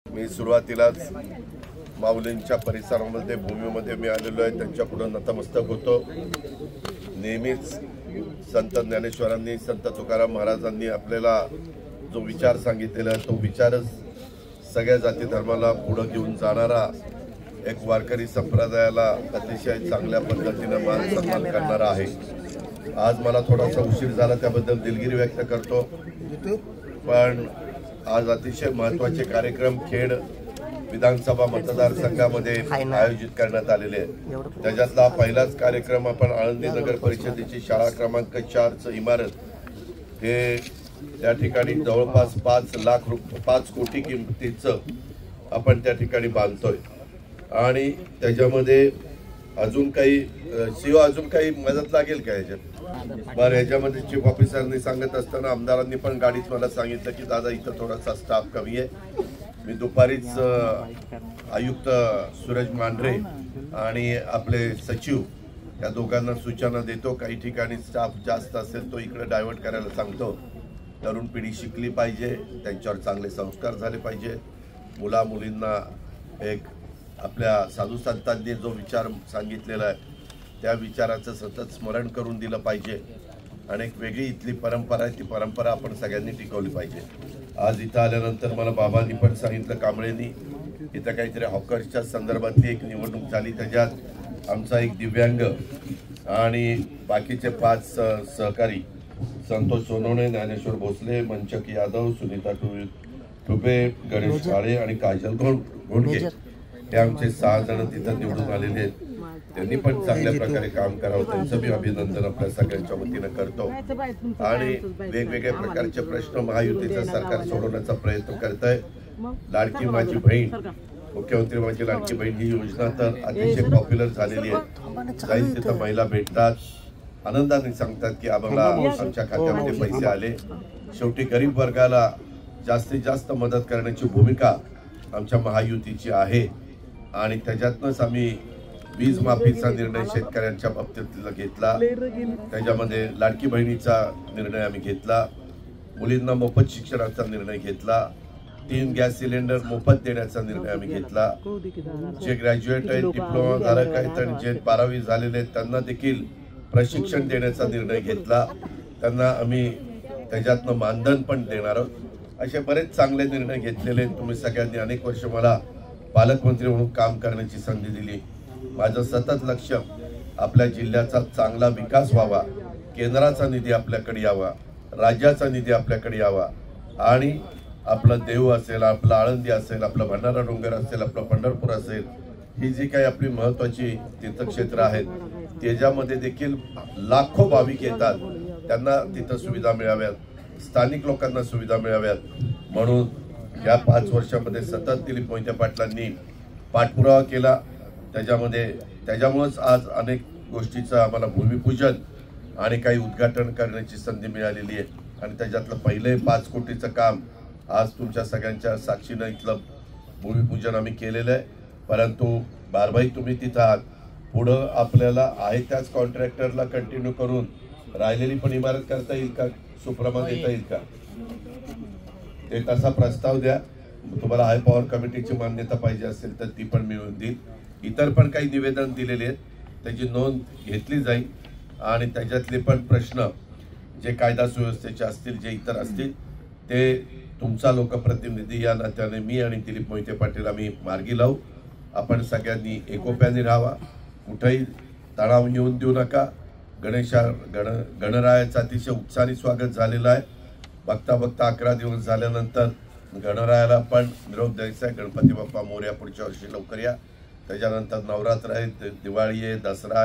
मी सुरुवातीलाच माऊलींच्या परिसरामध्ये भूमीमध्ये मी आलेलो आहे, त्यांच्या पुढे नतमस्तक होतो। नेहमीच संत ज्ञानेश्वरांनी, संत तुकाराम महाराजांनी आपल्याला जो विचार सांगितलेला आहे तो विचारच सगळ्या जाती धर्माला पुढे घेऊन जाणारा, एक वारकरी संप्रदायाला अतिशय चांगल्या पद्धतीने मान सन्मान करणारा आहे। आज मला थोडासा उशीर झाला, त्याबद्दल दिलगिरी व्यक्त करतो, पण आज अतिशय महत्त्वाचे कार्यक्रम खेड विधानसभा मतदारसंघामध्ये आयोजित करण्यात आलेले आहेत। त्याच्यातला पहिलाच कार्यक्रम आपण आळंदी नगर परिषदेची शाळा क्रमांक 4 इमारत हे त्या ठिकाणी जवळपास 5 कोटी किमतीचं आपण त्या ठिकाणी बांधतोय आणि त्याच्यामध्ये अजून काही मदत लागेल का याच्यात? बरं, याच्यामध्ये चीफ ऑफिसरनी सांगत असताना आमदारांनी पण गाडीत मला सांगितलं की दादा इथं थोडासा स्टाफ कमी आहे। मी दुपारीच आयुक्त सूरज मांढरे आणि आपले सचिव या दोघांना सूचना देतो, काही ठिकाणी स्टाफ जास्त असेल तो इकडे डायव्हर्ट करायला सांगतो। तरुण पिढी शिकली पाहिजे, त्यांच्यावर चांगले संस्कार झाले पाहिजे, मुला मुलींना एक आपल्या साधू संतांनी जो विचार सांगितलेला आहे त्या विचाराचं सतत स्मरण करून दिलं पाहिजे आणि एक वेगळी इथली परंपरा आहे, ती परंपरा आपण सगळ्यांनी टिकवली पाहिजे। आज इथं आल्यानंतर मला बाबांनी पण सांगितलं, कांबळेंनी, इथं काहीतरी हॉकर्सच्या संदर्भातली एक निवडणूक झाली, त्याच्यात आमचा एक दिव्यांग आणि बाकीचे 5 सहकारी संतोष सोनवणे, ज्ञानेश्वर भोसले, मंचक यादव, सुनीता टुबे, गणेश काळे आणि काजल घोडके हे आमचे 6 जण तिथं निवडून आलेले आहेत। त्यांनी पण चांगल्या प्रकारे काम करावं, त्यांचं मी अभिनंदन आपल्या सगळ्यांच्या वतीनं करतो आणि वेगवेगळ्या प्रकारचे प्रश्न महायुतीचं सरकार सोडवण्याचा प्रयत्न करत आहे। लाडकी माझी बहीण, मुख्यमंत्री माझी लाडकी बहीण ही योजना तर अतिशय पॉप्युलर झालेली आहे। जाईल तिथं महिला भेटतात, आनंदाने सांगतात की आम्हाला आमच्या खात्यामध्ये पैसे आले। शेवटी गरीब वर्गाला जास्तीत जास्त मदत करण्याची भूमिका आमच्या महायुतीची आहे आणि त्याच्यातनंच आम्ही वीज माफीचा निर्णय शेतकऱ्यांच्या बाबतीत घेतला, त्याच्यामध्ये लाडकी बहिणीचा निर्णय आम्ही घेतला, मुलींना मोफत शिक्षणाचा निर्णय घेतला, 3 गॅस सिलेंडर मोफत देण्याचा निर्णय आम्ही घेतला। जे ग्रॅज्युएट आहेत, डिप्लोमा धारक आहेत आणि जे 12वी झालेले आहेत त्यांना देखील प्रशिक्षण देण्याचा निर्णय घेतला, त्यांना आम्ही त्याच्यातनं मानधन पण देणार आहोत। असे बरेच चांगले निर्णय घेतलेले आहेत। तुम्ही सगळ्यांनी अनेक वर्ष मला पालकमंत्री म्हणून काम करण्याची संधी दिली। माझं सतत लक्ष आपल्या जिल्ह्याचा चांगला विकास व्हावा, केंद्राचा निधी आपल्याकडे यावा, राज्याचा निधी आपल्याकडे यावा आणि आपलं देव असेल, आपलं आळंदी असेल, आपलं भंडारा डोंगर असेल, आपलं पंढरपूर असेल, ही जी काही आपली महत्त्वाची तीर्थक्षेत्र आहेत त्याच्यामध्ये देखील लाखो भाविक येतात, त्यांना तिथं सुविधा मिळाव्यात, स्थानिक लोकांना सुविधा मिळाव्यात म्हणून या 5 वर्षामध्ये सतत दिलीप मोहिते पाटलांनी पाठपुरावा केला। त्याच्यामुळेच आज अनेक गोष्टीचं आम्हाला भूमिपूजन आणि काही उद्घाटन करण्याची संधी मिळालेली आहे आणि त्याच्यातलं पहिले 5 कोटीचं काम आज तुमच्या सगळ्यांच्या साक्षीनं इथलं भूमिपूजन आम्ही केलेलं आहे। परंतु बारभाई तुम्ही तिथं आहात, पुढं आपल्याला आहे त्याच कॉन्ट्रॅक्टरला कंटिन्यू करून राहिलेली पण इमारत करता येईल का, सुप्रमा देता येईल का, ते तसा प्रस्ताव द्या। तुम्हाला हाय पॉवर कमिटीची मान्यता पाहिजे असेल तर ती पण मिळवून देईल। इतर पण काही निवेदन दिलेले आहेत, त्याची नोंद घेतली जाईल आणि त्याच्यातले पण प्रश्न जे कायदा सुव्यवस्थेचे असतील, जे इतर असतील, ते तुमचा लोकप्रतिनिधी या नात्याने मी आणि दिलीप मोहिते पाटील आम्ही मार्गी लावू। आपण सगळ्यांनी एकोप्याने राहावा, कुठेही तणाव येऊन देऊ नका। गणरायाचं अतिशय उत्साही स्वागत झालेलं आहे। बघता 11 दिवस झाल्यानंतर गणरायाला पण निरोप द्यायचा आहे, गणपती बाप्पा मोरया, पुढच्या वर्षी लवकर या। त्याच्यानंतर नवरात्र आहे, दिवाळी आहे, दसरा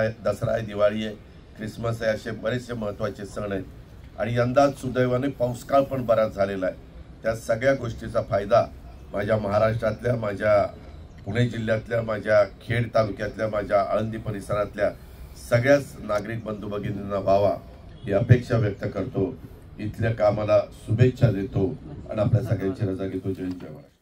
आहे, दिवाळी आहे, ख्रिसमस आहे, असे बरेचसे महत्त्वाचे सण आहेत आणि यंदा सुदैवाने पाऊसकाळ पण बराच झालेला आहे। त्या सगळ्या गोष्टीचा फायदा माझ्या महाराष्ट्रातल्या, माझ्या पुणे जिल्ह्यातल्या, माझ्या खेड तालुक्यातल्या, माझ्या आळंदी परिसरातल्या सगळ्याच नागरिक बंधू भगिनींना व्हावा ही अपेक्षा व्यक्त करतो। इथल्या कामाला शुभेच्छा देतो आणि आपल्या सगळ्यांची रजा घेतो। जय जवान।